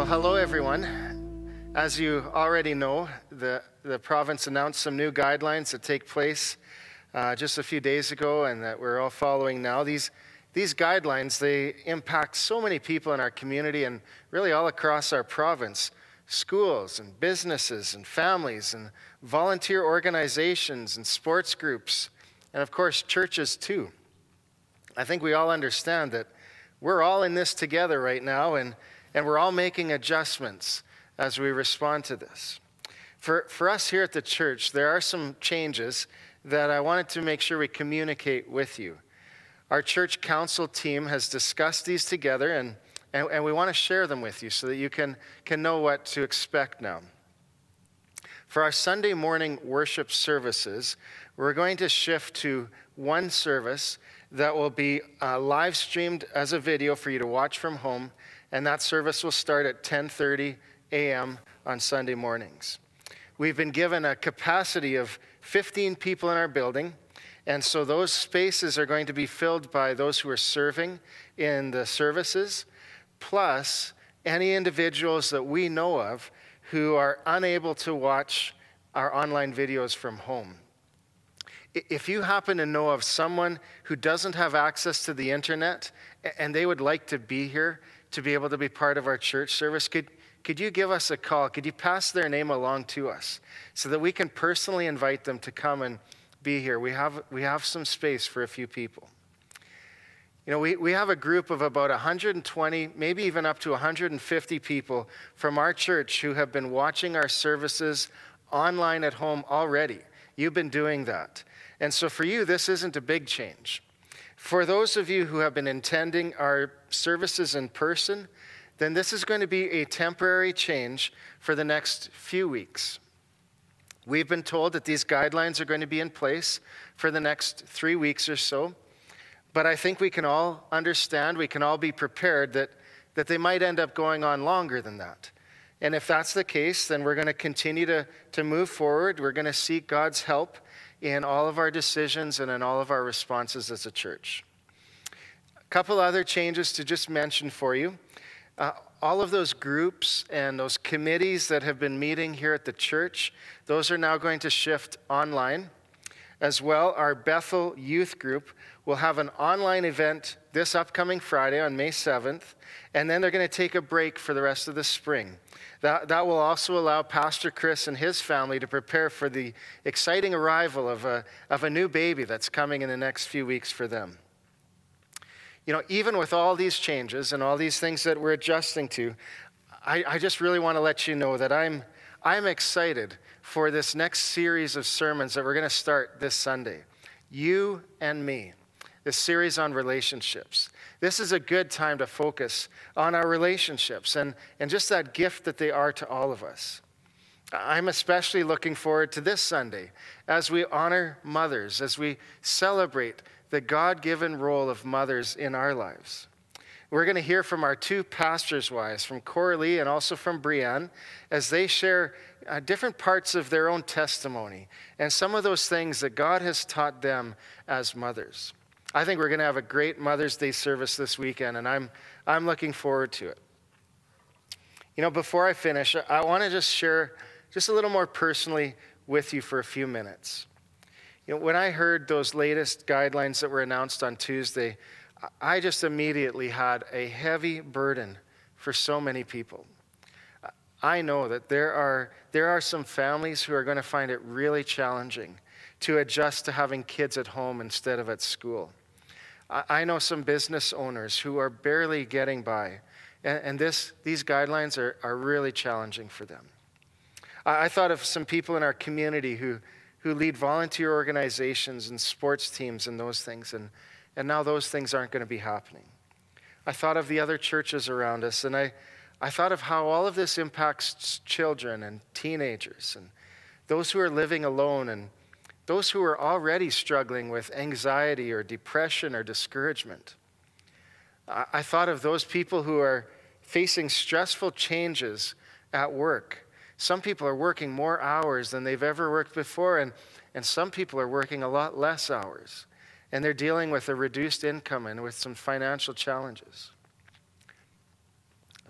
Well, hello everyone. As you already know, the province announced some new guidelines that take place just a few days ago and that we're all following now. These guidelines, they impact so many people in our community and really all across our province. Schools and businesses and families and volunteer organizations and sports groups and of course churches too. I think we all understand that we're all in this together right now and we're all making adjustments as we respond to this. For us here at the church, there are some changes that I wanted to make sure we communicate with you. Our church council team has discussed these together and we want to share them with you so that you can know what to expect now. For our Sunday morning worship services, we're going to shift to one service that will be live streamed as a video for you to watch from home, and that service will start at 10:30 a.m. on Sunday mornings. We've been given a capacity of 15 people in our building, and so those spaces are going to be filled by those who are serving in the services, plus any individuals that we know of who are unable to watch our online videos from home. If you happen to know of someone who doesn't have access to the internet and they would like to be here to be able to be part of our church service, could you give us a call? Could you pass their name along to us so that we can personally invite them to come and be here? We have some space for a few people. You know, we have a group of about 120, maybe even up to 150 people from our church who have been watching our services online at home already. You've been doing that. And so for you, this isn't a big change. For those of you who have been attending our services in person, then this is going to be a temporary change for the next few weeks. We've been told that these guidelines are going to be in place for the next 3 weeks or so, but I think we can all understand, we can all be prepared that they might end up going on longer than that. And if that's the case, then we're going to continue to move forward. We're going to seek God's help in all of our decisions and in all of our responses as a church. A couple other changes to just mention for you. All of those groups and those committees that have been meeting here at the church, those are now going to shift online. As well, our Bethel youth group will have an online event this upcoming Friday on May 7th, and then they're going to take a break for the rest of the spring. That will also allow Pastor Chris and his family to prepare for the exciting arrival of a new baby that's coming in the next few weeks for them. You know, even with all these changes and all these things that we're adjusting to, I just really want to let you know that I'm excited for this next series of sermons that we're going to start this Sunday. You and me. This series on relationships. This is a good time to focus on our relationships and just that gift that they are to all of us. I'm especially looking forward to this Sunday as we honor mothers, as we celebrate the God-given role of mothers in our lives. We're going to hear from our two pastors' wives, from Coralie and also from Brianne, as they share different parts of their own testimony and some of those things that God has taught them as mothers. I think we're going to have a great Mother's Day service this weekend, and I'm looking forward to it. You know, before I finish, I want to just share just a little more personally with you for a few minutes. You know, when I heard those latest guidelines that were announced on Tuesday, I just immediately had a heavy burden for so many people. I know that there are some families who are going to find it really challenging to adjust to having kids at home instead of at school. I know some business owners who are barely getting by, and these guidelines are really challenging for them. I thought of some people in our community who lead volunteer organizations and sports teams and those things, and now those things aren't going to be happening. I thought of the other churches around us, and I thought of how all of this impacts children and teenagers and those who are living alone and those who are already struggling with anxiety or depression or discouragement. I thought of those people who are facing stressful changes at work. Some people are working more hours than they've ever worked before, and some people are working a lot less hours. And they're dealing with a reduced income and with some financial challenges.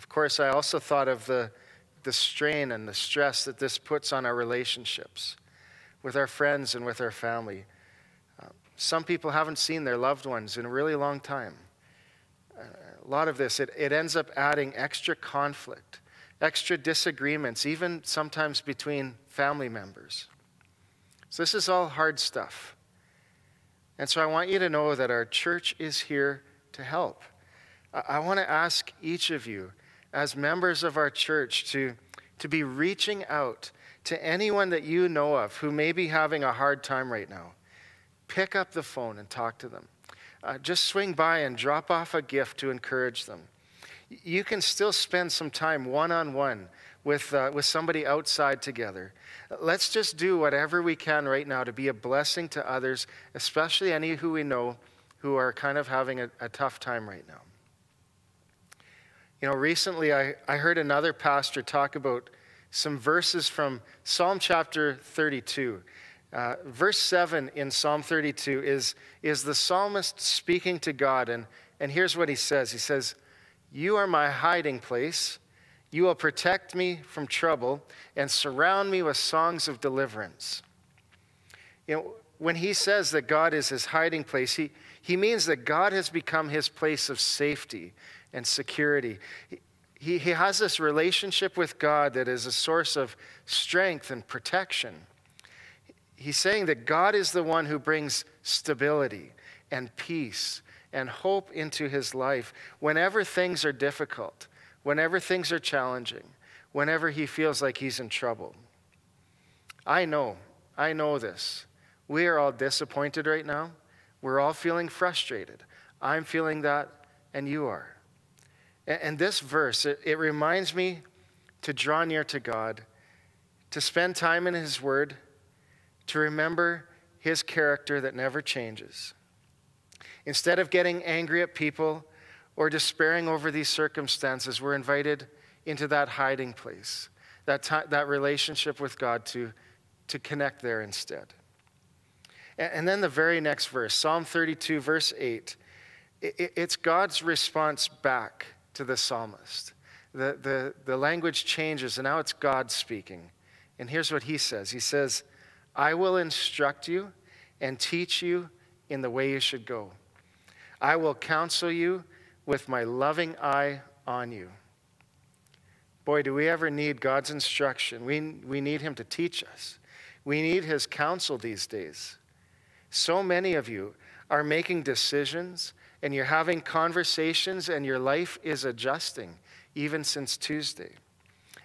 Of course, I also thought of the strain and the stress that this puts on our relationships with our friends and with our family. Some people haven't seen their loved ones in a really long time. A lot of this, it ends up adding extra conflict, extra disagreements, even sometimes between family members. So this is all hard stuff. And so I want you to know that our church is here to help. I want to ask each of you, as members of our church, to be reaching out to anyone that you know of who may be having a hard time right now. Pick up the phone and talk to them. Just swing by and drop off a gift to encourage them. You can still spend some time one-on-one with somebody outside together. Let's just do whatever we can right now to be a blessing to others, especially any who we know who are kind of having a tough time right now. You know, recently I heard another pastor talk about some verses from Psalm chapter 32. Verse 7 in Psalm 32 is the psalmist speaking to God, and here's what he says. He says, "You are my hiding place. You will protect me from trouble and surround me with songs of deliverance." You know, when he says that God is his hiding place, he means that God has become his place of safety and security. He has this relationship with God that is a source of strength and protection. He's saying that God is the one who brings stability and peace and hope into his life whenever things are difficult, whenever things are challenging, whenever he feels like he's in trouble. I know this. We are all disappointed right now. We're all feeling frustrated. I'm feeling that, and you are. And this verse, it reminds me to draw near to God, to spend time in his word, to remember his character that never changes. Instead of getting angry at people or despairing over these circumstances, we're invited into that hiding place, that relationship with God to connect there instead. And then the very next verse, Psalm 32, verse 8, it's God's response back to the psalmist. The language changes, and now it's God speaking. And here's what he says. He says, "I will instruct you and teach you in the way you should go. I will counsel you with my loving eye on you." Boy, do we ever need God's instruction. We need him to teach us. We need his counsel these days. So many of you are making decisions, and you're having conversations, and your life is adjusting, even since Tuesday.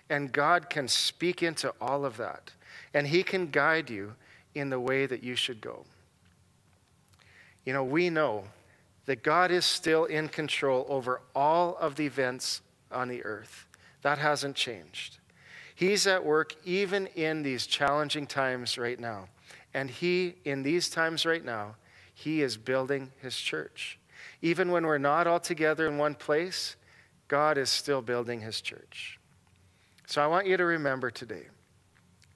And God can speak into all of that, and he can guide you in the way that you should go. You know, we know that God is still in control over all of the events on the earth. That hasn't changed. He's at work even in these challenging times right now. And in these times right now, he is building his church. Even when we're not all together in one place, God is still building his church. So I want you to remember today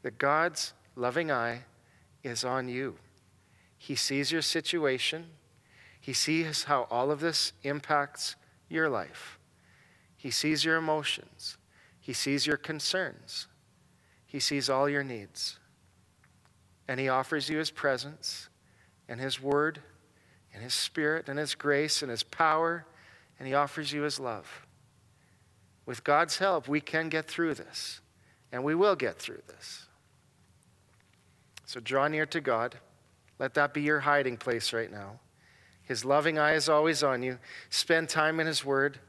that God's loving eye is on you. He sees your situation. He sees how all of this impacts your life. He sees your emotions. He sees your concerns. He sees all your needs. And he offers you his presence and his word and his spirit and his grace and his power, and he offers you his love. With God's help, we can get through this, and we will get through this. So draw near to God. Let that be your hiding place right now. His loving eye is always on you. Spend time in his word.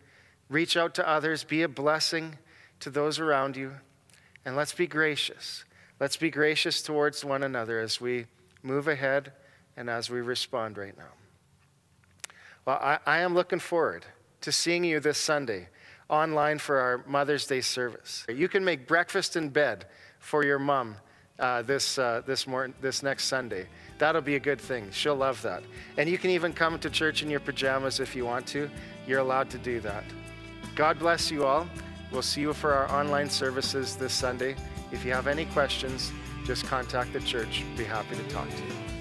Reach out to others. Be a blessing to those around you. And let's be gracious. Let's be gracious towards one another as we move ahead and as we respond right now. Well, I am looking forward to seeing you this Sunday online for our Mother's Day service. You can make breakfast in bed for your mom this next Sunday. That'll be a good thing. She'll love that. And you can even come to church in your pajamas if you want to. You're allowed to do that. God bless you all. We'll see you for our online services this Sunday. If you have any questions, just contact the church. Be happy to talk to you.